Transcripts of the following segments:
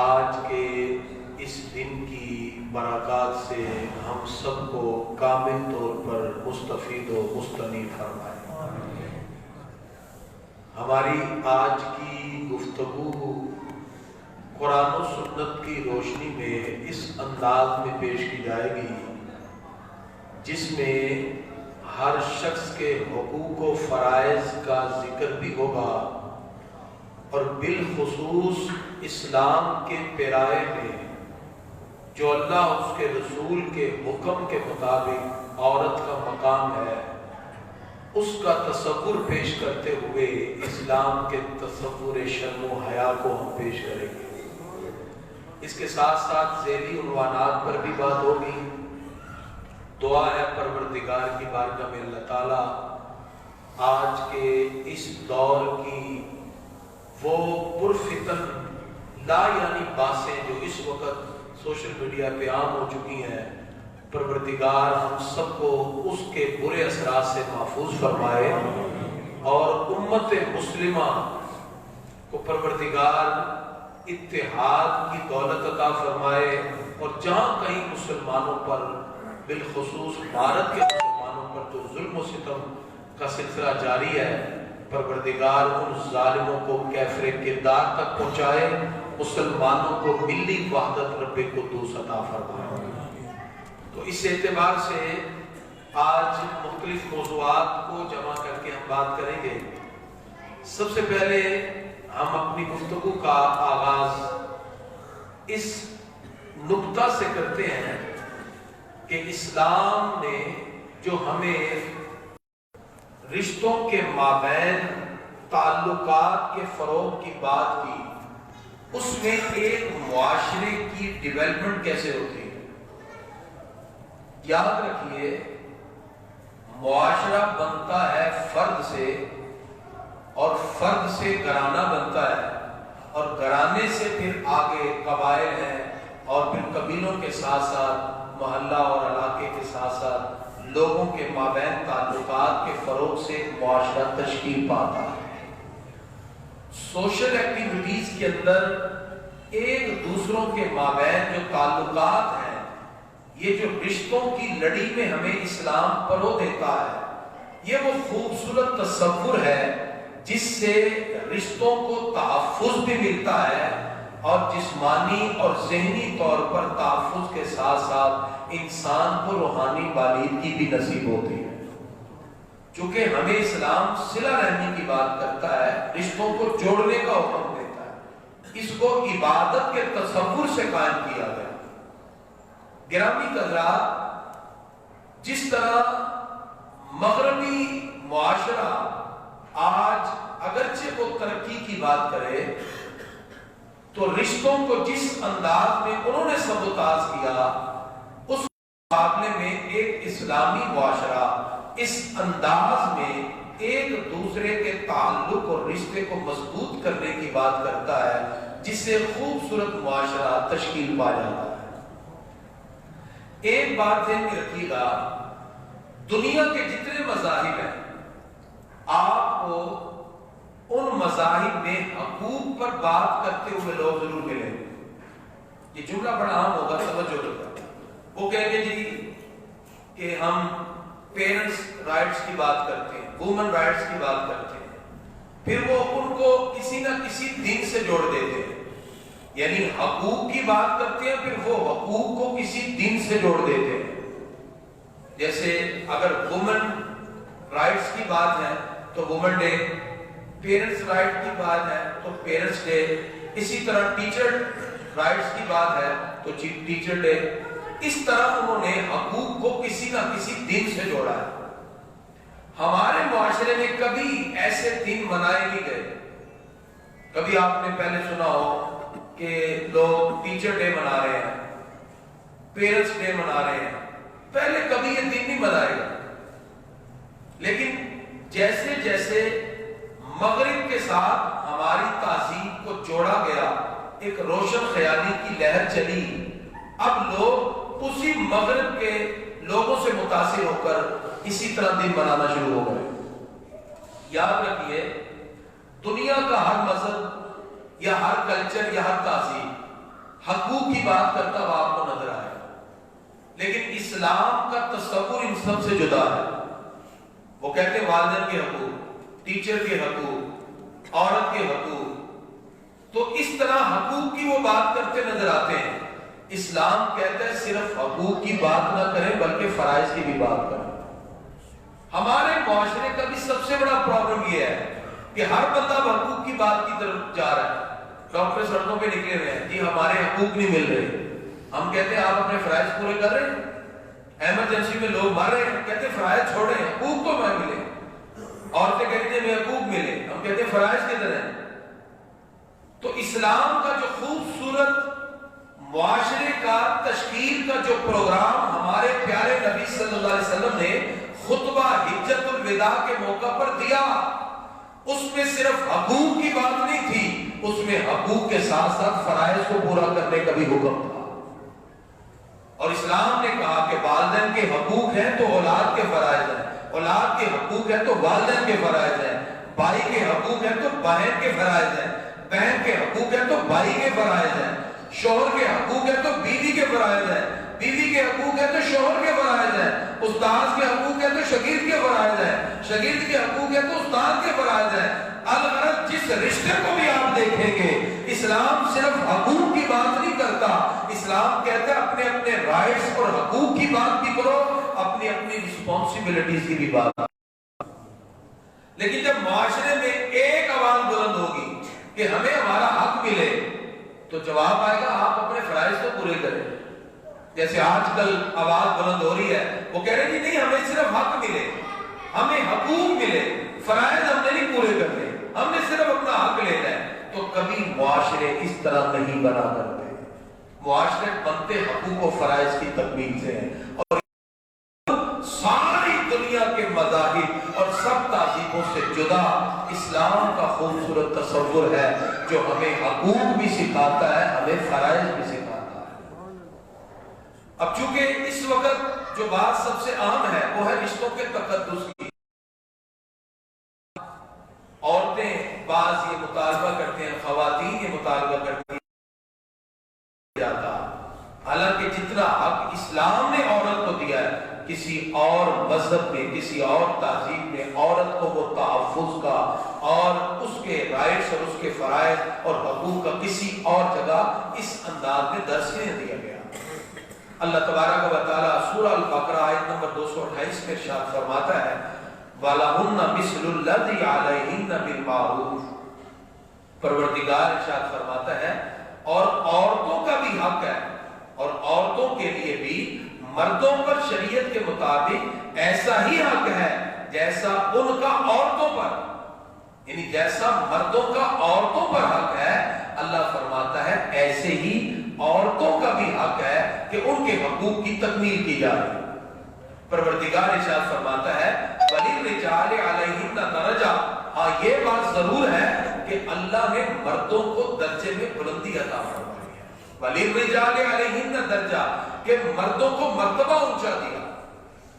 آج کے اس دن کی برکات سے ہم سب کو کامل طور پر مستفید و مستنیر فرمائے۔ ہماری آج کی گفتگو قرآن و سنت کی روشنی میں اس انداز میں پیش کی جائے گی جس میں ہر شخص کے حقوق و فرائض کا ذکر بھی ہوگا اور بالخصوص اسلام کے پیرائے میں جو اللہ اس کے رسول کے حکم کے مطابق عورت کا مقام ہے اس کا تصور پیش کرتے ہوئے اسلام کے تصور شرم و حیا کو ہم پیش کریں گے۔ اس کے ساتھ ساتھ ذیلی عنوانات پر بھی بات ہوگی۔ دعا ہے پروردگار کی بارگاہ میں اللہ تعالیٰ آج کے اس دور کی وہ پرفتن لا یعنی باتیں جو اس وقت سوشل میڈیا پہ عام ہو چکی ہیں، پروردگار ہم سب کو اس کے برے اثرات سے محفوظ فرمائے اور امت مسلمہ کو پروردگار اتحاد کی دولت عطا فرمائے، اور جہاں کہیں مسلمانوں پر بالخصوص بھارت کے مسلمانوں پر جو ظلم و ستم کا سلسلہ جاری ہے، پروردگار ان ظالموں کو کیفر کردار تک پہنچائے، مسلمانوں کو ملی وحدت رب قدوس عطا فرمائے۔ تو اس اعتبار سے آج مختلف موضوعات کو جمع کر کے ہم بات کریں گے۔ سب سے پہلے ہم اپنی گفتگو کا آغاز اس نقطہ سے کرتے ہیں کہ اسلام نے جو ہمیں رشتوں کے مابین تعلقات کے فروغ کی بات کی، اس میں ایک معاشرے کی ڈیولپمنٹ کیسے ہوتی ہے۔ یاد رکھیے، معاشرہ بنتا ہے فرد سے، اور فرد سے گھرانہ بنتا ہے، اور گھرانے سے پھر آگے قبائل ہیں، اور پھر قبیلوں کے ساتھ ساتھ محلہ اور علاقے کے ساتھ ساتھ لوگوں کے مابین تعلقات کے فروغ سے معاشرہ تشکیل پاتا ہے۔ سوشل ایکٹیویٹیز کے اندر ایک دوسروں کے مابین جو تعلقات ہیں، یہ جو رشتوں کی لڑی میں ہمیں اسلام پرو دیتا ہے، یہ وہ خوبصورت تصور ہے جس سے رشتوں کو تحفظ بھی ملتا ہے، اور جسمانی اور ذہنی طور پر تحفظ کے ساتھ ساتھ انسان کو روحانی بالیدگی بھی نصیب ہوتی ہے۔ چونکہ ہمیں اسلام صلہ رحمی کی بات کرتا ہے، رشتوں کو جوڑنے کا حکم دیتا ہے، اس کو عبادت کے تصور سے قائم کیا گیا۔ گرامی حضرات، جس طرح مغربی معاشرہ آج اگرچہ وہ ترقی کی بات کرے تو رشتوں کو جس انداز میں انہوں نے سبوتاژ کیا، اس مقابلے میں ایک اسلامی معاشرہ اس انداز میں ایک دوسرے کے تعلق اور رشتے کو مضبوط کرنے کی بات کرتا ہے، جس سے خوبصورت معاشرہ تشکیل پا جاتا ہے۔ ایک بات ذہن میں رکھیے گا، دنیا کے جتنے مذاہب ہیں، آپ کو ان مذاہب میں حقوق پر بات کرتے ہوئے لوگ ضرور ملیں گے۔ یہ جملہ بڑا عام ہوگا، توجہ رکھنا۔ وہ کہیں گے جی کہ ہم پیرنٹس رائٹس کی بات کرتے ہیں، وومن رائٹس کی بات کرتے ہیں، پھر وہ ان کو کسی نہ کسی دین سے جوڑ دیتے ہیں، یعنی حقوق کی بات کرتے ہیں، پھر وہ حقوق کو کسی دین سے جوڑ دیتے ہیں۔ جیسے اگر وومن رائٹس کی بات ہے تو وومن ڈے، پیرنٹس رائٹ کی بات ہے تو پیرنٹس ڈے، اسی طرح ٹیچر رائٹس کی بات ہے تو ٹیچر ڈے۔ اس طرح انہوں نے حقوق کو کسی نہ کسی دن سے جوڑا ہے۔ ہمارے معاشرے میں کبھی ایسے دن منائے نہیں گئے۔ کبھی آپ نے پہلے سنا ہو کہ لوگ ٹیچر ڈے منا رہے ہیں، پیرنٹس ڈے منا رہے ہیں، پہلے کبھی یہ دن نہیں منائے گا۔ لیکن جیسے جیسے مغرب کے ساتھ ہماری تہذیب کو جوڑا گیا، ایک روشن خیالی کی لہر چلی، اب لوگ اسی مغرب کے لوگوں سے متاثر ہو کر اسی طرح دن منانا شروع ہو گئے۔ یاد رکھیے، دنیا کا ہر مذہب یا ہر کلچر یا ہر تہذیب حقوق کی بات کرتا ہوا آپ کو نظر آئے، لیکن اسلام کا تصور ان سب سے جدا ہے۔ وہ کہتے ہیں والدین کے حقوق، ٹیچر کے حقوق، عورت کے حقوق، تو اس طرح حقوق کی وہ بات کرتے نظر آتے ہیں۔ اسلام کہتا ہے صرف حقوق کی بات نہ کریں بلکہ فرائض کی بھی بات کریں۔ ہمارے معاشرے کا بھی سب سے بڑا پرابلم یہ ہے کہ ہر بندہ حقوق کی بات کی طرف جا رہا ہے۔ ڈاکٹر سڑکوں پہ نکلے ہوئے ہیں، جی ہمارے حقوق نہیں مل رہے، ہم کہتے ہیں آپ اپنے فرائض پورے کر رہے ہیں۔ ایمرجنسی میں لوگ مر رہے ہیں، کہتے ہیں فرائض چھوڑیں، حقوق تو میں ملے۔ عورتیں کہتے ہیں ہمیں حقوق ملے، ہم کہتے ہیں فرائض کدھر ہیں؟ تو اسلام کا جو خوبصورت معاشرے کا تشکیل کا جو پروگرام ہمارے پیارے نبی صلی اللہ علیہ وسلم نے خطبہ حجت الوداع کے موقع پر دیا، اس میں صرف حقوق کی بات نہیں تھی، اس میں حقوق کے ساتھ ساتھ فرائض کو پورا کرنے کا بھی حکم تھا۔ اور اسلام نے کہا کہ والدین کے حقوق ہیں تو اولاد کے فرائض ہیں، اولاد کے حقوق ہیں تو والدین کے فرائض ہیں، بھائی کے حقوق ہیں تو بہن کے فرائض ہیں، بہن کے حقوق ہیں تو بھائی کے فرائض ہیں، شوہر کے حقوق ہیں تو بیوی کے فرائض ہیں، بیوی کے حقوق ہیں تو شوہر کے فرائض ہیں، استاد کے حقوق ہیں تو شاگرد کے فرائض ہیں، شاگرد کے حقوق ہیں تو استاد کے فرائض ہیں۔ الغرض جس رشتے کو بھی آپ دیکھیں گے اسلام صرف حقوق کی بات نہیں کرتا، اسلام کہتا ہے اپنے اپنے رائٹس اور حقوق کی بات بھی کرو، اپنی اپنی رسپانسبلٹیز کی بھی بات۔ لیکن جب معاشرے میں ایک آواز بلند ہوگی کہ ہمیں ہمارا حق ملے تو جواب آئے گا آپ اپنے فرائض کو پورے کریں۔ جیسے آج کل آواز بلند ہو رہی ہے، وہ کہہ رہے ہیں نہیں ہمیں صرف حق ملے، ہمیں حقوق ملے، فرائض ہم نے نہیں پورے کرنے، ہم نے صرف اپنا حق لینا ہے۔ تو کبھی معاشرے اس طرح نہیں بنا کرتے، معاشرے بنتے حقوق و فرائض کی تکمیل سے ہیں، اور ساری دنیا کے مذاہب اور سب تہذیبوں سے جدا اسلام کا خوبصورت تصور ہے جو ہمیں حقوق بھی سکھاتا ہے، ہمیں فرائض بھی سکھاتا ہے۔ اب چونکہ اس وقت جو بات سب سے عام ہے وہ ہے رشتوں کے تقدس کی، عورتیں بعض یہ مطالبہ کرتے ہیں، خواتین یہ مطالبہ کرتی ہیں جاتا، حالانکہ جتنا حق اسلام نے عورت کو دیا ہے کسی اور مذہب میں، کسی اور تہذیب میں عورت کو وہ تحفظ کا اور اس کے رائٹس اور اس کے فرائض اور حقوق کا کسی اور جگہ اس انداز میں درس نہیں دیا گیا۔ اللہ تبارک و تعالیٰ سورہ البقرہ آیت نمبر 228 میں ارشاد فرماتا ہے وَلَهُنَّ مِثْلُ الَّذِي عَلَيْهِنَّ بِالْمَعْرُوفِ، پروردگار ارشاد فرماتا ہے اور عورتوں کا بھی حق ہے، اور عورتوں کے لیے بھی مردوں پر شریعت کے مطابق ایسا ہی حق ہے جیسا ان کا عورتوں پر، یعنی جیسا مردوں کا عورتوں پر حق ہے، اللہ فرماتا ہے ایسے ہی عورتوں کا بھی حق ہے کہ ان کے حقوق کی تکمیل کی جائے۔ پروردگار ارشاد فرماتا ہے وَلِلرِّجَالِ عَلَيْهِنَّ دَرَجَةٌ، ہاں یہ بات ضرور ہے کہ اللہ نے مردوں کو درجے میں بلندی عطا فرمائی ہے، وَلِلرِّجَالِ عَلَيْهِنَّ دَرَجَةٌ، کہ مردوں کو مرتبہ اونچا دیا۔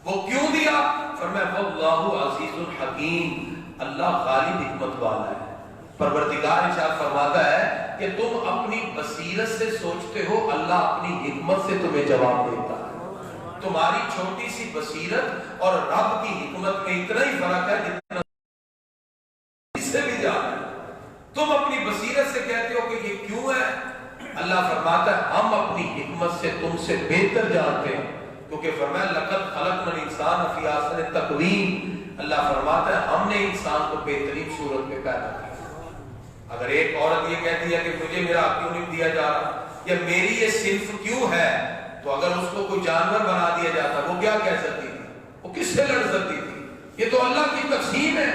وہ کیوں دیا؟ فرمایا وَاللَّهُ عَزِيزٌ حَكِيمٌ، اللہ غالب حکمت والا ہے۔ پروردگار ارشاد فرماتا ہے کہ تم اپنی بصیرت سے سوچتے ہو، اللہ اپنی حکمت سے تمہیں جواب دیتا ہے۔ تمہاری چھوٹی سی بصیرت اور رب کی حکمت میں اتنا ہی فرق ہے جتنا اس سے بھی زیادہ ہے۔ تم اپنی بصیرت سے کہتے ہو کہ یہ کیوں ہے، اللہ فرماتا ہے ہم اپنی حکمت سے تم سے بہتر جانتے ہیں، کیونکہ فرمایا لَقَدْ خَلَقْنَا الْإِنسَانَ فِي أَحْسَنِ تَقْوِيمٍ، اللہ فرماتا ہے ہم نے انسان کو بہترین صورت میں پیدا کیا۔ اگر ایک عورت یہ کہتی ہے کہ مجھے میرا حق کیوں نہیں دیا جا رہا، یا میری یہ صنف کیوں ہے، تو اگر اس کو کوئی جانور بنا دیا جاتا وہ کیا کہہ سکتی تھی، وہ کس سے لڑ سکتی تھی؟ یہ تو اللہ کی تقسیم ہے۔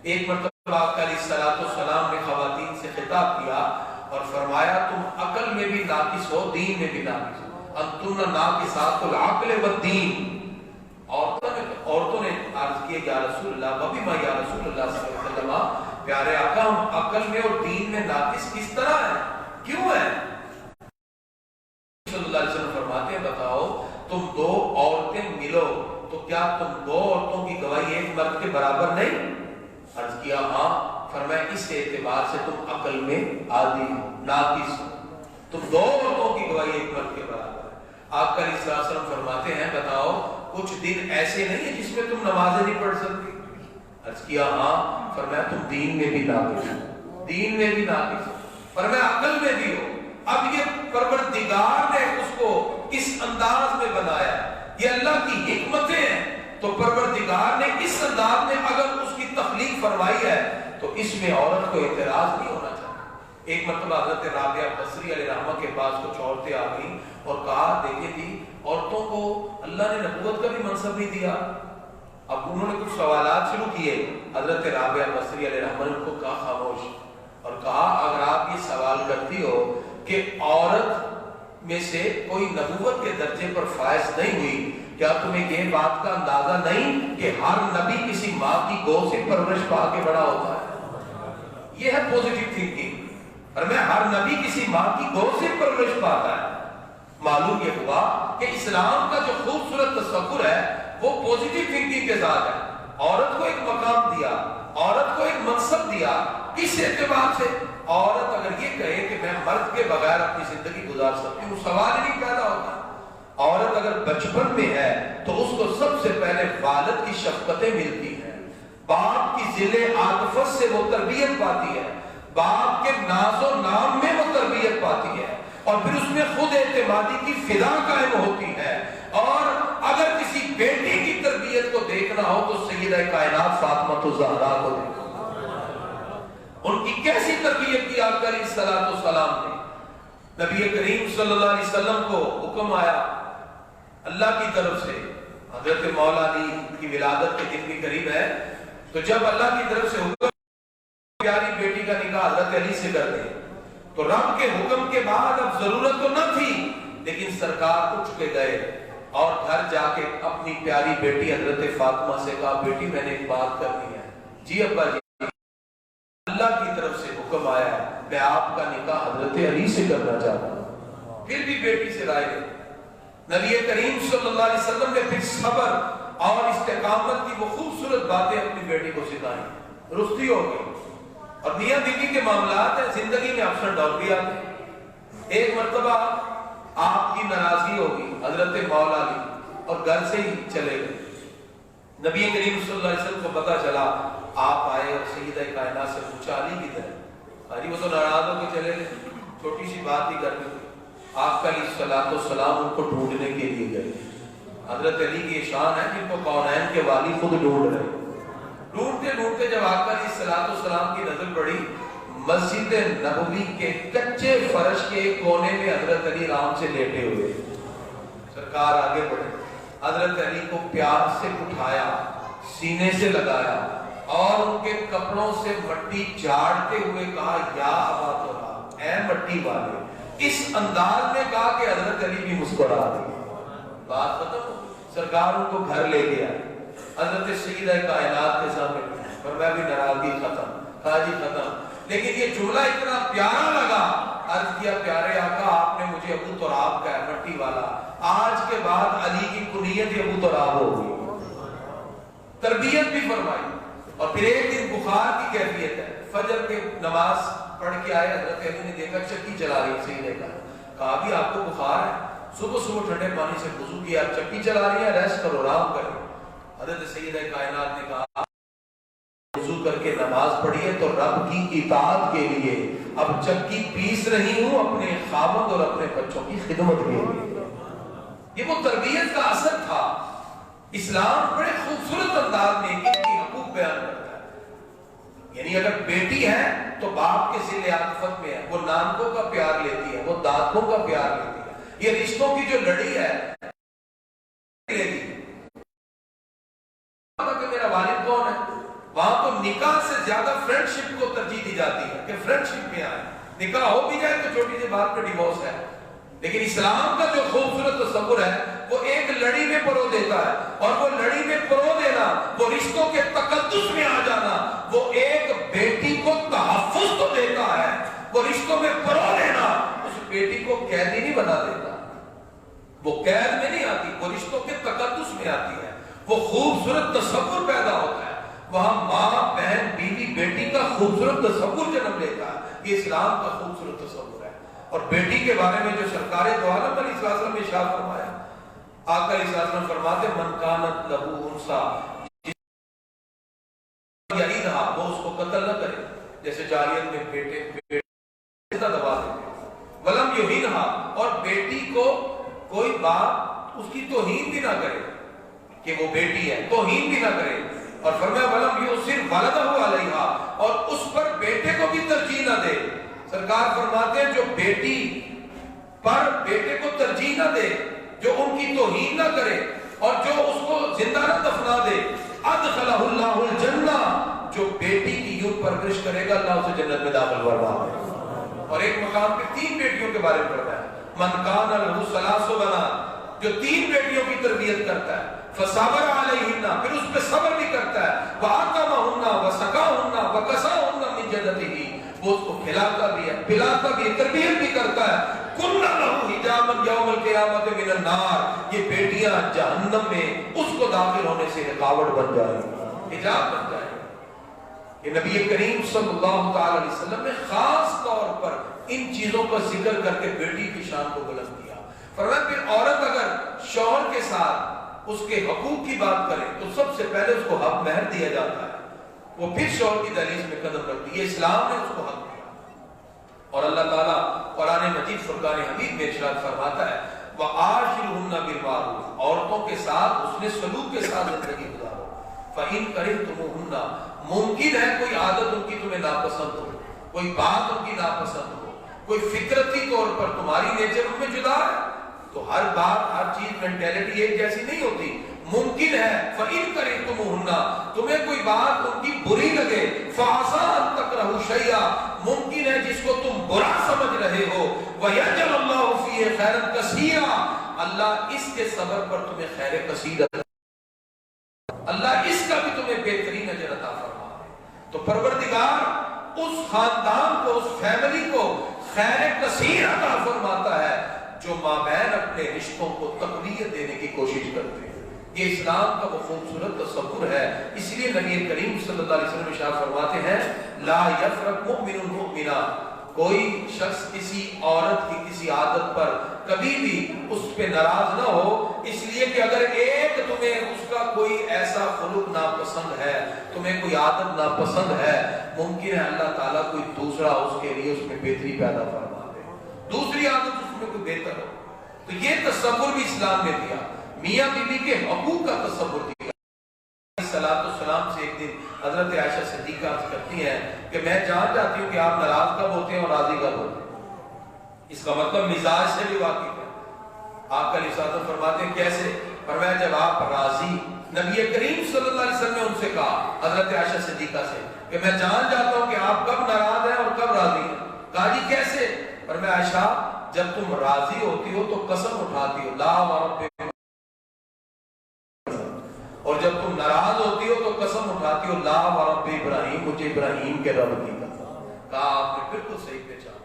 ایک مرتبہ آپ علیہ الصلوۃ والسلام نے خواتین سے خطاب کیا اور فرمایا تم عقل میں بھی ناقص ہو، دین میں بھی ناقص ہو، انتن ناقصات العقل والدین۔ عورتوں نے عرض کیا یا رسول اللہ وبما یا رسول اللہ صلی اللہ علیہ وسلم، پیارے آقا ہم عقل میں اور دین میں ناقص کس طرح ہیں، کیوں ہے؟ صلی اللہ علیہ وسلم فرماتے ہیں بتاؤ تم دو عورتیں ملو تو کیا تم دو عورتوں کی گواہی ایک مرد کے برابر نہیں؟ عرض کیا ہاں۔ فرمایا اس اعتبار سے تم عقل میں عادی ہو، ناقص ہو۔ تم 2 عورتوں کی گواہی ایک مرد کے برابر ہے۔ آپ کا علیہ السلام فرماتے ہیں بتاؤ کچھ دن ایسے نہیں ہیں جس میں تم نمازیں نہیں پڑھ سکتی؟ عرض کیا ہاں۔ فرمایا تم دین میں بھی ناقص ہو، دین میں بھی ناقص ہو، فرمایا عقل میں بھی ہو۔ اب یہ پروردگار نے اس کو اس انداز میں بنایا، یہ اللہ کی حکمتیں ہیں، تو پروردگار نے اس انداز میں اگر اس کی تخلیق فرمائی ہے تو اس میں عورت کو اعتراض نہیں ہونا چاہیے۔ ایک مرتبہ حضرت رابعہ بصری علیہ رحمہ کے پاس کچھ عورتیں آ گئیں اور کہا دیکھیں جی عورتوں کو اللہ نے نبوت کا بھی منصب نہیں دیا۔ اب انہوں نے کچھ سوالات شروع کیے، حضرت رابعہ بصری علیہ رحمہ نے ان کو کہا خاموش، اور کہا اگر آپ یہ سوال کرتی ہو کہ عورت میں سے کوئی نبوت کے درجے پر فائز نہیں ہوئی، کیا تمہیں یہ بات کا اندازہ نہیں کہ ہر نبی کسی ماں کی گود سے پرورش پا کے بڑا ہوتا ہے؟ یہ ہے پوزیٹیو تھنکنگ، اور میں ہر نبی کسی ماں کی گود سے پرورش پاتا ہے۔ معلوم یہ ہوا کہ اسلام کا جو خوبصورت تصور ہے وہ پوزیٹیو تھنکنگ کے ساتھ ہے۔ عورت کو ایک مقام دیا، عورت کو ایک منصب دیا، کس اعتبار سے؟ عورت اگر یہ کہے کہ میں مرد کے بغیر اپنی زندگی گزار سکتی ہوں، سوال ہی نہیں پیدا ہوتا۔ عورت اگر بچپن میں ہے تو اس کو سب سے پہلے والد کی شفقتیں ملتی ہیں، باپ کی ذل عاطفت سے وہ تربیت پاتی ہے، باپ کے ناز و نام میں وہ تربیت پاتی ہے، اور پھر اس میں خود اعتمادی کی فضا قائم ہوتی ہے۔ اور اگر کسی بیٹی کی تربیت کو دیکھنا ہو تو سیدہ کائنات فاطمہ الزہرا کو دیکھو، ان کی کیسی تربیت کی آپ علیہ السلام نے۔ نبی کریم صلی اللہ علیہ وسلم کو حکم آیا اللہ کی طرف سے، حضرت مولا علی کی ولادت کے دن بھی قریب ہے، تو جب اللہ کی طرف سے حکم پیاری بیٹی کا نکاح حضرت علی سے کر دیں، تو رب کے حکم کے بعد اب ضرورت تو نہ تھی، لیکن سرکار اٹھ کے گئے اور گھر جا کے اپنی پیاری بیٹی حضرت فاطمہ سے کہا بیٹی میں نے ایک بات کرنی ہے۔ جی ابا جی، اللہ کی طرف سے حکم آیا ہے، میں آپ کا نکاح حضرت علی سے کرنا چاہتا ہوں۔ پھر بھی بیٹی سے رائے لیں۔ نبی کریم صلی اللہ علیہ وسلم نے پھر صبر اور استقامت کی وہ خوبصورت باتیں اپنی بیٹی کو سکھائیں۔ رخصتی ہو گئی، اور میاں بیوی کے معاملات ہیں، زندگی میں اپس اینڈ ڈاؤن بھی آتے ہیں۔ ایک مرتبہ آپ کی ناراضگی ہوگی حضرت مولا علی اور گھر سے ہی چلے گئے۔ نبی کریم صلی اللہ علیہ وسلم کو پتا چلا، آپ آئے اور سیدہ کائنات سے پوچھا علی کدھر ہے؟ علی وہ تو ناراض ہو کے چلے گئے، چھوٹی سی بات ہی کر دی۔ آپ کا علیہ السلام ان کو ڈھونڈنے کے لیے گئے۔ حضرت علی کی شان ہے جن کو کونین کے والی خود ڈھونڈ رہے۔ ڈھونڈتے ڈھونڈتے جب آپ کا علیہ السلام کی نظر پڑی، مسجد نبوی کے کچے فرش کے کونے میں حضرت علی آرام سے لیٹے ہوئے۔ سرکار آگے بڑھے، حضرت علی کو پیار سے اٹھایا، سینے سے لگایا اور ان کے کپڑوں سے مٹی جھاڑتے ہوئے کہا یا ابا تراب، اے مٹی والے۔ اس انداز میں کہا کہ حضرت علی بھی مسکرا دی۔ بات ختم ہو، سرکار ان کو گھر لے گیا، حضرت سیدہ کائنات کے سامنے، پر میں بھی ناراضگی ختم، کہا جی ختم۔ لیکن یہ جملہ اتنا پیارا لگا، عرض کیا پیارے آقا آپ نے مجھے ابو تراب کہا، مٹی والا، آج کے بعد علی کی کنیت ابو تراب ہوگی۔ تربیت بھی فرمائی۔ اور پھر ایک دن بخار کی کیفیت ہے، فجر کے نماز پڑھ کے آئے، حضرت علی نے دیکھا چکی چلا رہی ہے سیدہ کا، کہا بھی آپ کو بخار ہے؟ صبح صبح ٹھنڈے پانی سے وضو کیا، چکی چلا رہی ہے، ریسٹ کرو، آرام کرو۔ حضرت سیدہ کائنات نے کہا وضو کر کے نماز پڑھی ہے تو رب کی اطاعت کے لیے، اب چکی پیس رہی ہوں اپنے خاوند اور اپنے بچوں کی خدمت کے لیے۔ یہ وہ تربیت کا اثر تھا۔ اسلام بڑے خوبصورت انداز میں ان کی حقوق بیان کرتا ہے۔ یعنی اگر بیٹی ہے تو باپ کے ذل عاطفت میں ہے، وہ نانکوں کا پیار لیتی ہے، وہ دادکوں کا پیار لیتی ہے۔ یہ رشتوں کی جو لڑی ہے کہ میرا والد کون ہے، وہاں تو نکاح سے زیادہ فرینڈشپ کو ترجیح دی جاتی ہے کہ فرینڈشپ میں آئے، نکاح ہو بھی جائے تو چھوٹی سی بات پہ ڈیورس ہے۔ لیکن اسلام کا جو خوبصورت تصور ہے وہ ایک لڑی میں پرو دیتا ہے، اور وہ لڑی میں پرو دینا، وہ رشتوں کے تقدس میں آ جانا، وہ ایک بیٹی کو تحفظ تو دیتا ہے، وہ رشتوں میں پرو دینا اس بیٹی کو قیدی نہیں بنا دیتا، وہ قید میں نہیں آتی، وہ رشتوں کے تقدس میں آتی ہے، وہ خوبصورت تصور پیدا ہوتا ہے، وہاں ماں بہن بیوی بیٹی کا خوبصورت تصور جنم لیتا ہے۔ یہ اسلام کا خوبصورت تصور ہے۔ اور بیٹی کے بارے میں جو سرکار دو عالم علیہ السلام نے ارشاد فرمایا، آقا علیہ السلام فرماتے من کانت لہو انسا، یہی رہا وہ اس کو قتل نہ کرے، جیسے جاریت میں بیٹے دبا دیتے، ولم یہینہا، اور بیٹی کو کوئی باپ اس کی توہین بھی نہ کرے کہ وہ بیٹی ہے، توہین بھی نہ کرے، اور فرمایا ولم یؤثر ولدہ علیہا، اور اس پر بیٹے کو بھی ترجیح نہ دے۔ سرکار فرماتے ہیں جو بیٹی پر بیٹے کو ترجیح نہ دے، جو ان کی توہین نہ کرے اور جو اس کو زندہ نہ دفنا دے، ادخلہ اللہ الجنہ، جو بیٹی کی یوں پرورش کرے گا اللہ اسے جنت میں داخل فرمائے گا۔ اور ایک مقام پہ 3 بیٹیوں کے بارے میں پڑھتا ہے، من کان لہ ثلاث بنات، جو 3 بیٹیوں کی تربیت کرتا ہے، فصبر علیہن، پھر اس پہ صبر بھی کرتا ہے، وآتمہن وسقاہن وکساہن من جدتہ، وہ اس کو کھلاتا بھی ہے، پلاتا بھی ہے، تربیت بھی کرتا ہے، کن لہ حجابا یوم القیامۃ من النار، یہ بیٹیاں جہنم میں اس کو داخل ہونے سے رکاوٹ بن جائے، حجاب بن جائے۔ کہ نبی کریم صلی اللہ تعالی علیہ وسلم نے خاص طور پر ان چیزوں کا ذکر کر کے بیٹی کی شان کو بلند کیا۔ فرمایا پھر عورت اگر شوہر کے ساتھ اس کے حقوق کی بات کرے تو سب سے پہلے اس کو حق مہر دیا جاتا ہے، وہ پھر شوہر کی دہلیز میں قدم رکھتی ہے، اسلام نے اس کو حق دیا۔ اور اللہ تعالیٰ قرآن مجید فرقان حمید میں ارشاد فرماتا ہے وَعَاشِرْهُنَّ بِالْمَعْرُوفِ، عورتوں کے ساتھ اس نے سلوک کے ساتھ زندگی گزارو، فَإِن كَرِهْتُمُوهُنَّ، ممکن ہے کوئی عادت ان کی تمہیں ناپسند ہو، کوئی بات ان کی ناپسند ہو، کوئی فطرتی طور پر تمہاری نیچر ان میں جدا ہے، تو ہر بات ہر چیز مینٹیلٹی ایک جیسی نہیں ہوتی، ممکن ہے فَإِن كَرِهْتُمُوهُنَّ، تمہیں کوئی بات ان کی بری لگے، فَعَسَىٰ أَن تَكْرَهُوا شَيْئًا، ممکن ہے جس کو تم برا سمجھ رہے ہو، وَيَجْعَلَ اللَّهُ فِيهِ خَيْرًا كَثِيرًا، اللہ اس کے سبب پر تمہیں خیر کثیر عطا، اللہ اس کا بھی تمہیں بہترین اجر عطا فرما دے۔ تو پروردگار اس خاندان کو، اس فیملی کو خیر کثیر عطا فرماتا ہے جو مابین اپنے رشتوں کو تقویت دینے کی کوشش کرتے ہیں۔ یہ اسلام کا وہ خوبصورت تصور ہے، اس لیے نبی کریم صلی اللہ علیہ وسلم ارشاد فرماتے ہیں لا یفرق مؤمن مؤمنا، کوئی شخص کسی عورت کی کسی عادت پر کبھی بھی اس پہ ناراض نہ ہو، اس لیے کہ اگر ایک تمہیں اس کا کوئی ایسا خلق ناپسند ہے، تمہیں کوئی عادت ناپسند ہے، ممکن ہے اللہ تعالیٰ کوئی دوسرا اس کے لیے اس میں بہتری پیدا فرما دے، دوسری عادت اس میں کوئی بہتر ہو۔ تو یہ تصور بھی اسلام نے دیا، میاں بیوی کے حقوق کا تصور دیا۔ السلام سے ایک دن حضرت عائشہ صدیقہ عرض کرتی ہیں کہ میں جان جاتی ہوں کہ آپ ناراض کب ہوتے ہیں اور راضی کب ہوتے ہیں، اس کا مطلب مزاج سے بھی واقف ہے۔ آپ کا لسان فرماتے ہیں کیسے؟ فرمایا جب آپ راضی، نبی کریم صلی اللہ علیہ وسلم نے ان سے کہا حضرت عائشہ صدیقہ سے کہ میں جان جاتا ہوں کہ آپ کب ناراض ہیں اور کب راضی ہیں۔ کہا جی کیسے؟ فرمایا عائشہ جب تم راضی ہوتی ہو تو قسم اٹھاتی ہو لا ورب، اور جب تم ناراض ہوتی ہو تو قسم اٹھاتی ہو لا ورب ابراہیم، مجھے ابراہیم کے رب کی قسم۔ کہا آپ نے بالکل صحیح پہچانا،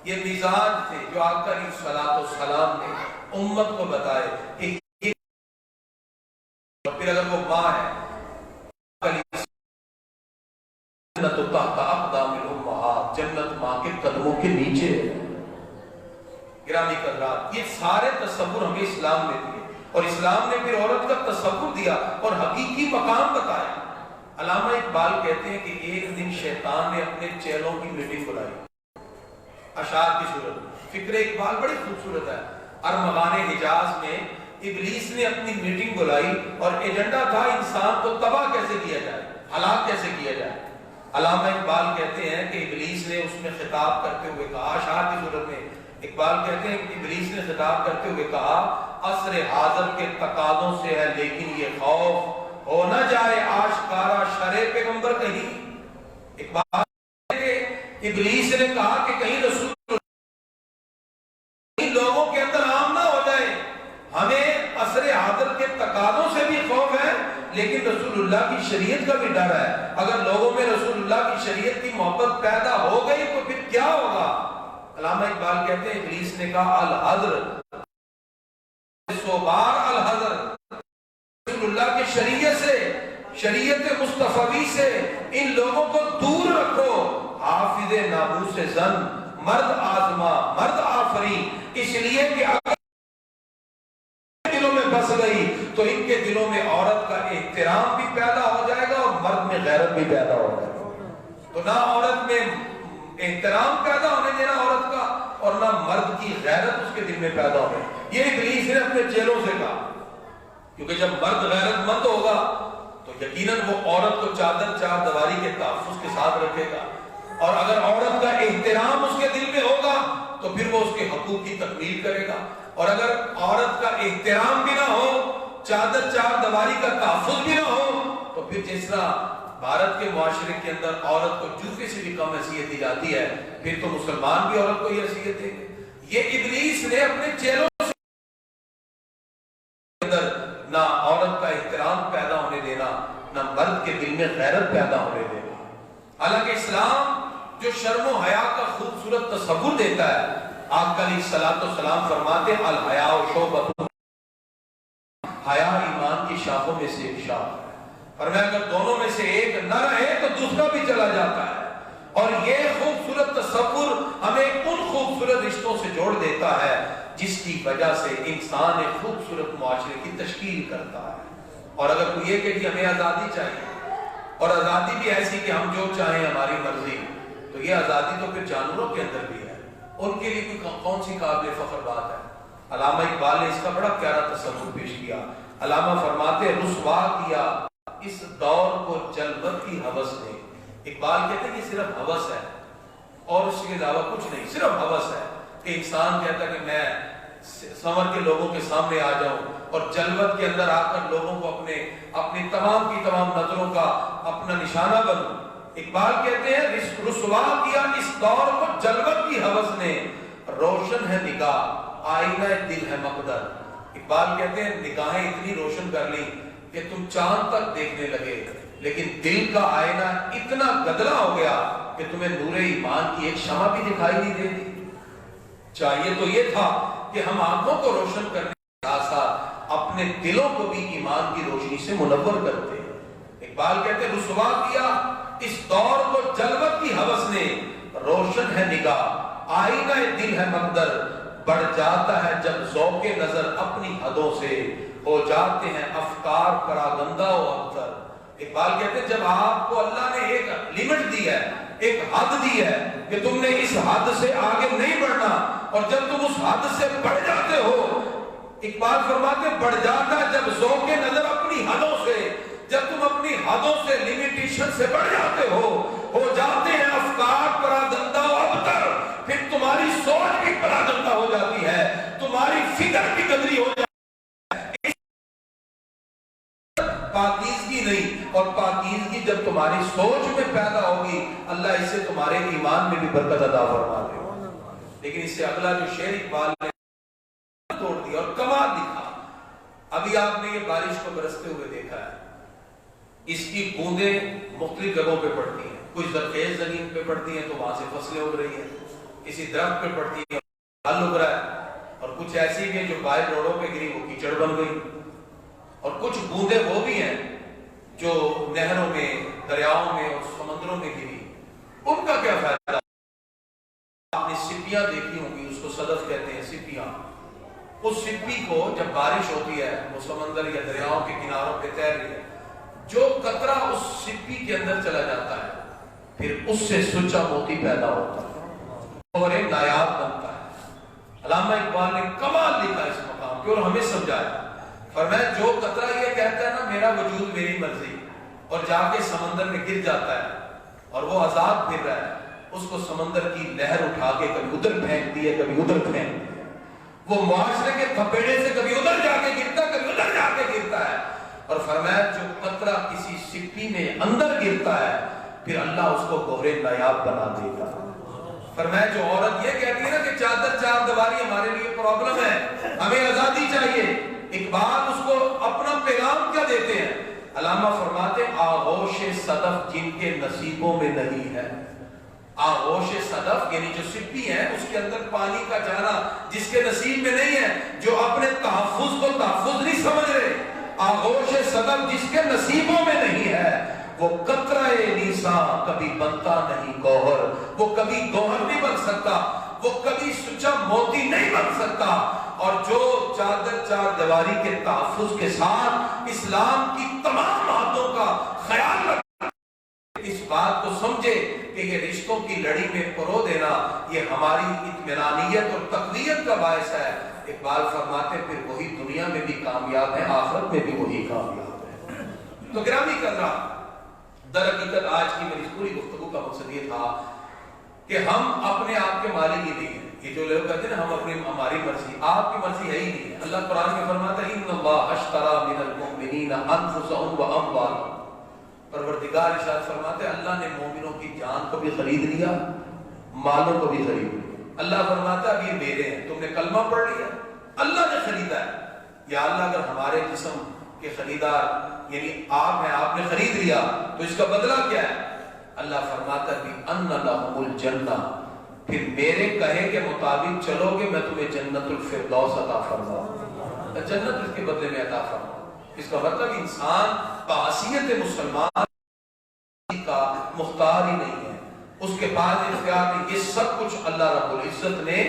یہ مزاج تھے جو آقا علیہ الصلوۃ والسلام نے امت کو بتائے کہ پھر اگر وہ ماں ہے جنت تحت اقدام الامہات، جنت ماں کے قدموں کے نیچے ہے۔ گرامی قدرات، یہ سارے تصور ہمیں اسلام نے دیے، اور اسلام نے پھر عورت کا تصور دیا اور حقیقی مقام بتایا۔ علامہ اقبال کہتے ہیں کہ ایک دن شیطان نے اپنے چیلوں کی میٹنگ بلائی اشعار کی صورت میں۔ فکر اقبال بڑی خوبصورت ہے۔ ارمغان حجاز میں ابلیس نے اپنی میٹنگ بلائی اور ایجنڈا تھا انسان کو تباہ کیسے کیا جائے، ہلاک کیسے کیا جائے۔ علامہ اقبال کہتے ہیں کہ ابلیس نے اس میں خطاب کرتے ہوئے کہا، اشعار کی صورت میں اقبال کہتے ہیں کہ ابلیس نے خطاب کرتے ہوئے کہا عصر حاضر کے تقاضوں سے ہے لیکن یہ خوف ہو نہ جائے آشکارا شرع پیغمبر کہیں۔ اقبال کہتے ہیں ابلیس نے کہا کہ کہیں رسول لوگوں کے اندر عام نہ ہو جائے، ہمیں عصر حاضر کے تقاضوں سے بھی خوف ہے لیکن رسول اللہ کی شریعت کا بھی ڈر ہے۔ اگر لوگوں میں رسول اللہ کی شریعت کی محبت پیدا ہو گئی تو پھر کیا ہوگا؟ علامہ اقبال کہتے ہیں ابلیس نے کہا الحذر سوبار الحذر، رسول اللہ کی شریعت سے، شریعت مصطفی سے ان لوگوں کو دور رکھو۔ حافظ ناموس زن مرد آزما مرد آفری، لیے کہ اگر دلوں میں بس گئی تو ان کے دلوں میں عورت کا احترام بھی پیدا ہو جائے گا اور مرد میں غیرت بھی پیدا ہو جائے گا. تو نہ عورت میں احترام پیدا ہونے دینا عورت کا اور نہ مرد کی غیرت اس کے دل میں پیدا ہونے. یہ ابلیس نے اپنے چیلوں سے کہا کیونکہ جب مرد غیرت مند ہوگا تو یقیناً وہ عورت کو چادر چار دیواری کے تحفظ کے ساتھ رکھے گا اور اگر عورت کا احترام اس کے دل میں ہوگا تو پھر وہ اس کے حقوق کی تکمیل کرے گا. اور اگر عورت کا احترام بھی نہ ہو چادر چار دیواری کا تحفظ بھی نہ ہو تو پھر جس طرح بھارت کے معاشرے کے اندر عورت کو جوتے سے بھی کم حیثیت دی جاتی ہے پھر تو مسلمان بھی عورت کو یہ حیثیت دیں گے. یہ ابلیس نے اپنے چیلوں سے اندر نہ عورت کا احترام پیدا ہونے دینا نہ مرد کے دل میں غیرت پیدا ہونے دینا. حالانکہ اسلام جو شرم و حیا کا خوبصورت تصور دیتا ہے آقا علیہ الصلوۃ والسلام فرماتے ہیں الحیاء شعبۃ، حیا ایمان کی شاخوں میں سے ایک شاخ ہے. فرمایا اگر دونوں میں سے ایک نہ رہے تو دوسرا بھی چلا جاتا ہے. اور یہ خوبصورت تصور ہمیں ان خوبصورت رشتوں سے جوڑ دیتا ہے جس کی وجہ سے انسان ایک خوبصورت معاشرے کی تشکیل کرتا ہے. اور اگر کوئی یہ کہ ہمیں آزادی چاہیے اور آزادی بھی ایسی کہ ہم جو چاہیں ہماری مرضی، تو یہ آزادی تو پھر جانوروں کے اندر بھی ہے. ان کے لیے کوئی کون سی قابل فخر بات ہے؟ علامہ اقبال نے اس کا بڑا پیارا تصور پیش کیا. علامہ فرماتے رسوا کیا اس دور کو جلوت کی ہوس نے. اقبال کہتے ہیں کہ صرف ہوس ہے اور اس کے علاوہ کچھ نہیں، صرف ہوس ہے کہ انسان کہتا ہے کہ میں سمر کے لوگوں کے سامنے آ جاؤں اور جلوت کے اندر آ کر لوگوں کو اپنی تمام کی تمام نظروں کا اپنا نشانہ بنوں. اقبال کہتے ہیں رسوا کیا اس دور کو جلوت کی ہوس نے، روشن ہے نگاہ آئینہ دل ہے مقدر. اقبال کہتے ہیں نگاہیں اتنی روشن کر لی کہ تم چاند تک دیکھنے لگے لیکن دل کا آئینہ اتنا گدلا ہو گیا کہ تمہیں نور ایمان کی ایک شمع بھی دکھائی نہیں دیتی. چاہیے تو یہ تھا کہ ہم آنکھوں کو روشن کرنے کے ساتھ ساتھ اپنے دلوں کو بھی ایمان کی روشنی سے منور کرتے. اقبال کہتے ہیں رسوا کیا اس دور کو جلوت کی ہوس نے، روشن ہے نگاہ آئینہ دل ہے مقدر. بڑھ جاتا ہے جب ذوق نظر اپنی حدوں سے، ہو جاتے ہیں افکار پراگندہ و ابتر. اقبال کہتے ہیں جب آپ کو اللہ نے ایک لیمٹ دی ہے، ایک حد دی ہے کہ تم نے اس حد سے آگے نہیں بڑھنا اور جب تم اس حد سے بڑھ جاتے ہو، اقبال فرماتے بڑھ جاتا ہے جب ذوق نظر اپنی حدوں سے، جب تم اپنی حدوں سے لیمیٹیشن سے بڑھ جاتے ہو جاتے ہیں افکار پراگندہ و ابتر. پھر تمہاری سوچ بھی پراگندہ ہو جاتی ہے، تمہاری فکر بھی گندری ہو جاتی ہے. پاکیزگی نہیں، اور پاکیزگی جب تمہاری سوچ میں پیدا ہوگی اللہ اسے تمہارے ایمان میں بھی برکت عطا فرما دے. لیکن اس سے اگلا جو شعر اقبال نے توڑ دیا اور کمال دکھا. ابھی آپ نے یہ بارش کو برستے ہوئے دیکھا ہے، اس کی بوندیں مختلف جگہوں پہ پڑتی ہیں. کچھ زرخیز زمین پہ پڑتی ہیں تو وہاں سے فصلیں اگ رہی ہیں، کسی درخت پہ پڑتی ہیں پھل اگ رہا ہے، اور کچھ ایسی بھی ہیں جو باہر روڈوں پہ گری وہ کیچڑ بن گئی. اور کچھ بوندیں وہ بھی ہیں جو نہروں میں، دریاؤں میں اور سمندروں میں گری. ان کا کیا فائدہ؟ آپ نے سپیاں دیکھی ہوں گی، اس کو صدف کہتے ہیں سپیاں. اس سپی کو جب بارش ہوتی ہے وہ سمندر یا دریاؤں کے کناروں پہ تیر رہی ہے، جو قطرہ اس سپی کے اندر چلا جاتا ہے پھر اس سے سچا موتی پیدا ہوتا ہے اور ایک نایاب بنتا ہے. علامہ اقبال نے کمال لکھا اس مقام پہ اور ہمیں سمجھایا. فرمایا جو قطرہ یہ کہتا ہے نا میرا وجود میری مرضی، اور جا کے سمندر میں گر جاتا ہے اور وہ آزاد پھر رہا ہے، اس کو سمندر کی لہر اٹھا کے کبھی ادھر پھینکتی ہے کبھی ادھر پھینکتی ہے. وہ معاشرے کے تھپیڑے سے کبھی ادھر جا کے گرتا ہے کبھی ادھر جا کے گرتا ہے. اور فرمایا جو قطرہ کسی سپی میں اندر گرتا ہے پھر اللہ اس کو گوہر نایاب بنا دے گا. فرمایا جو عورت یہ کہتی ہے نا کہ چادر چار دیواری ہمارے لیے پرابلم ہے، ہمیں آزادی چاہیے، اقبال اس کو اپنا پیغام کیا دیتے ہیں؟ علامہ فرماتے آغوش صدف جن کے نصیبوں میں نہیں ہے. آغوش صدف یعنی جو سپی ہے اس کے اندر پانی کا جانا جس کے نصیب میں نہیں ہے، جو اپنے تحفظ کو تحفظ نہیں سمجھ رہے. آغوش صدف جس کے نصیبوں میں نہیں ہے وہ قطرہ نیساں کبھی بنتا نہیں گوہر. وہ کبھی گوہر نہیں بن سکتا، وہ کبھی سچا موتی نہیں بن سکتا، اور جو چادر چار دیواری کے تحفظ کے ساتھ اسلام کی تمام باتوں کا خیال رکھتا، اس بات کو سمجھے کہ یہ رشتوں کی لڑی میں پرو دینا یہ ہماری اطمینانیت اور تقویت کا باعث ہے۔ اقبال فرماتے پھر وہی دنیا میں بھی کامیاب ہے، آخرت میں بھی وہی کامیاب ہے۔ تو گرامی قدرہ، در حقیقت آج کی میری پوری گفتگو کا مقصد یہ تھا کہ ہم اپنے آپ کے مالک ہی نہیں ہیں۔ یہ جو لوگ کہتے ہیں نا ہم ہماری مرضی، آپ کی مرضی ہے ہی نہیں ہے۔ اللہ قرآن میں فرماتا ہے ان اللہ اشتری من المؤمنین انفسهم واموالهم، پروردگار ارشاد فرماتے ہیں اللہ نے مومنوں کی جان کو بھی خرید لیا، مالوں کو بھی خرید لیا۔ اللہ فرماتا ہے اب یہ میرے ہیں، تم نے کلمہ پڑھ لیا، اللہ نے خریدا ہے۔ یا اللہ اگر ہمارے جسم کے خریدار یعنی آپ ہیں، آپ نے خرید لیا تو اس کا بدلہ کیا ہے؟ اللہ فرماتا ہے ان لہم الجنہ، پھر میرے کہے کے مطابق چلو گے میں تمہیں جنت الفردوس عطا فرماؤں، جنت اس کے بدلے میں عطا فرماؤں۔ اس کا مطلب انسان بحیثیت مسلمان کا مختار ہی نہیں ہے، اس کے پاس اختیار نہیں۔ یہ سب کچھ اللہ رب العزت نے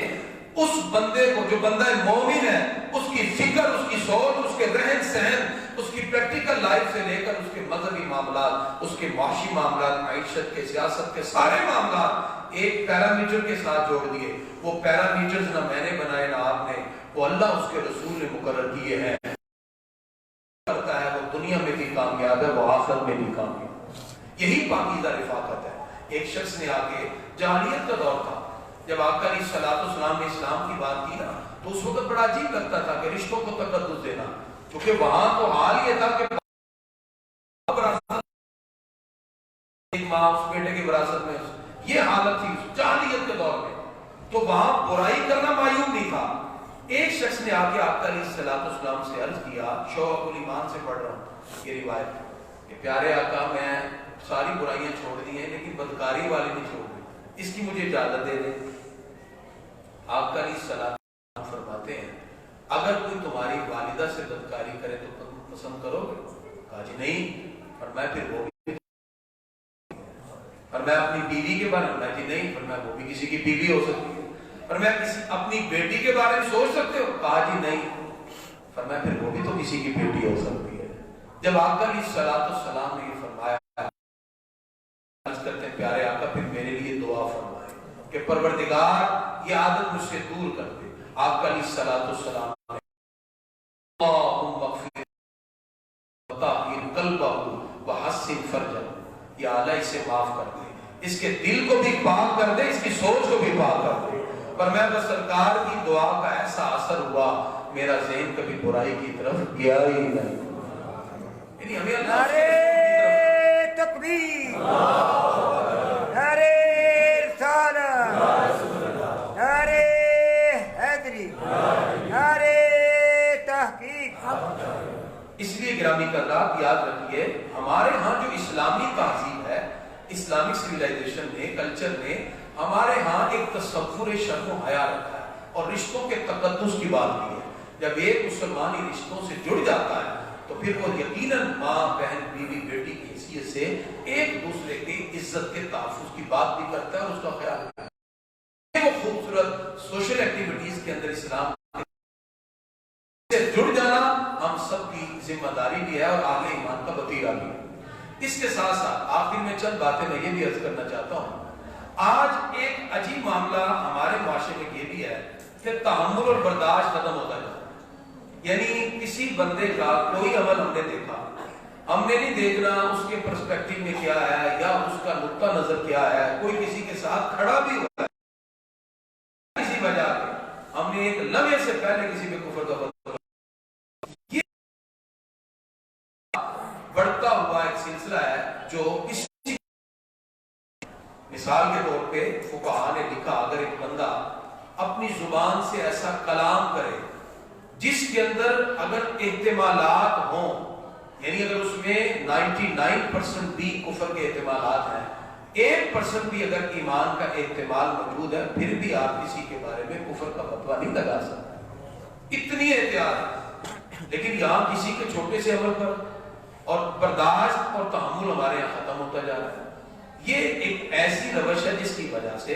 اس بندے کو، جو بندہ مومن ہے، اس کی فکر، اس کی سوچ، اس کے رہن سہن، اس کی پریکٹیکل لائف سے لے کر اس کے مذہبی معاملات، اس کے معاشی معاملات، معیشت کے، سیاست کے سارے معاملات ایک پیرامیٹر کے ساتھ جوڑ دیے۔ وہ پیرامیٹرز نہ میں نے بنائے نہ آپ نے، وہ اللہ اس کے رسول نے مقرر کیے ہیں۔ کرتا ہے وہ دنیا میں بھی کامیاب ہے، وہ آخرت میں بھی کامیاب۔ یہی پاکیزہ رفاقت ہے۔ ایک شخص نے آگے، جاہلیت کا دور تھا، جب آقا علیہ السلام نے اسلام کی بات کی نا تو اس وقت بڑا عجیب لگتا تھا کہ رشتوں کو تقدس دینا، کیونکہ وہاں تو حال یہ تھا کہ ایک ماں اس بیٹے کی وراثت میں، یہ حالت تھی جاہلیت کے دور میں، تو وہاں برائی کرنا معیوب نہیں تھا۔ ایک شخص نے آگے آقا علیہ السلام سے عرض کیا، شعب الایمان سے پڑھ رہا ہوں یہ روایت، کہ پیارے آقا میں ساری برائیاں چھوڑ دی ہیں لیکن بدکاری والی نہیں چھوڑ دی، اس کی مجھے اجازت دے دیں۔ آقا علیہ السلام فرماتے ہیں اگر کوئی تمہاری والدہ سے بدکاری کرے تو تم پسند کرو گے؟ کہا جی نہیں۔ فرمایا پھر وہ بھی، فرمایا اپنی بیوی کے بارے میں؟ جی نہیں۔ فرمایا وہ بھی کسی کی بیوی ہو سکتی ہے۔ فرمایا کسی اپنی بیٹی کے بارے میں سوچ سکتے ہو؟ کہا جی نہیں۔ فرمایا پھر وہ بھی تو کسی کی بیٹی ہو سکتی ہے۔ جب آقا علیہ السلام نے یہ فرمایا، عرض کرتے ہیں پیارے آقا پھر میرے لیے دعا فرمائے کہ پروردگار یہ عادت مجھ سے دور کر دے۔ آقا علیہ السلام نے اللہم اغفر وطہر قلبہ وحسن فرجہ، یا اللہ اسے معاف کر دے، اس کے دل کو بھی پاک کر دے، اس کی سوچ کو بھی پاک کر دے۔ پر میں بس سرکار کی دعا کا ایسا اثر ہوا میرا ذہن کبھی برائی کی طرف گیا ہی نہیں۔ یعنی ہمیں نعرے تکبیر، نعرے رسالت، نعرے حیدری، نعرے تحقیق۔ اس لیے گرامی قدرات یاد رکھیے ہمارے ہاں جو اسلامی تہذیب ہے، اسلامک سویلائزیشن نے، کلچر نے ہمارے ہاں ایک تصور شرم و حیا رکھا ہے اور رشتوں کے تقدس کی بات کی ہے۔ جب ایک مسلمانی رشتوں سے جڑ جاتا ہے تو پھر وہ یقیناً ماں، بہن، بیوی، بیٹی کی حیثیت سے ایک دوسرے کی عزت کے تحفظ کی بات بھی کرتا ہے اور اس کا خیال رکھتا ہے۔ وہ خوبصورت سوشل ایکٹیویٹیز کے اندر اسلام سے جڑ جانا ہم سب کی ذمہ داری بھی ہے اور آگے ایمان کا وتیرہ بھی ہے۔ اس کے ساتھ ساتھ آخر میں چند باتیں میں یہ بھی عرض کرنا چاہتا ہوں۔ آج ایک عجیب معاملہ ہمارے معاشرے میں یہ بھی ہے کہ تحمل اور برداشت ختم ہوتا ہے۔ یعنی کسی بندے کا کوئی عمل ہم نے دیکھا، ہم نے نہیں دیکھنا اس کے پرسپیکٹیو میں کیا ہے یا اس کا نقطہ نظر کیا ہے، کوئی کسی کے ساتھ کھڑا بھی ہوا ہے کسی وجہ سے، ہم نے ایک لمحے سے پہلے کسی پہ کفر کا فتویٰ، یہ بڑھتا ہوا ایک سلسلہ ہے جو کسی مثال کے طور پہ فقہاء نے لکھا اگر ایک بندہ اپنی زبان سے ایسا کلام کرے جس کے اندر اگر احتمالات ہوں، یعنی اگر اس میں 99% بھی کفر کے احتمالات ہیں، 1% بھی اگر ایمان کا احتمال موجود ہے، پھر بھی آپ کسی کے بارے میں کفر کا فتویٰ نہیں لگا سکتے، اتنی احتیاط۔ لیکن یہاں کسی کے چھوٹے سے عمل پر اور برداشت اور تحمل ہمارے یہاں ختم ہوتا جا رہا ہے۔ یہ ایک ایسی روش ہے جس کی وجہ سے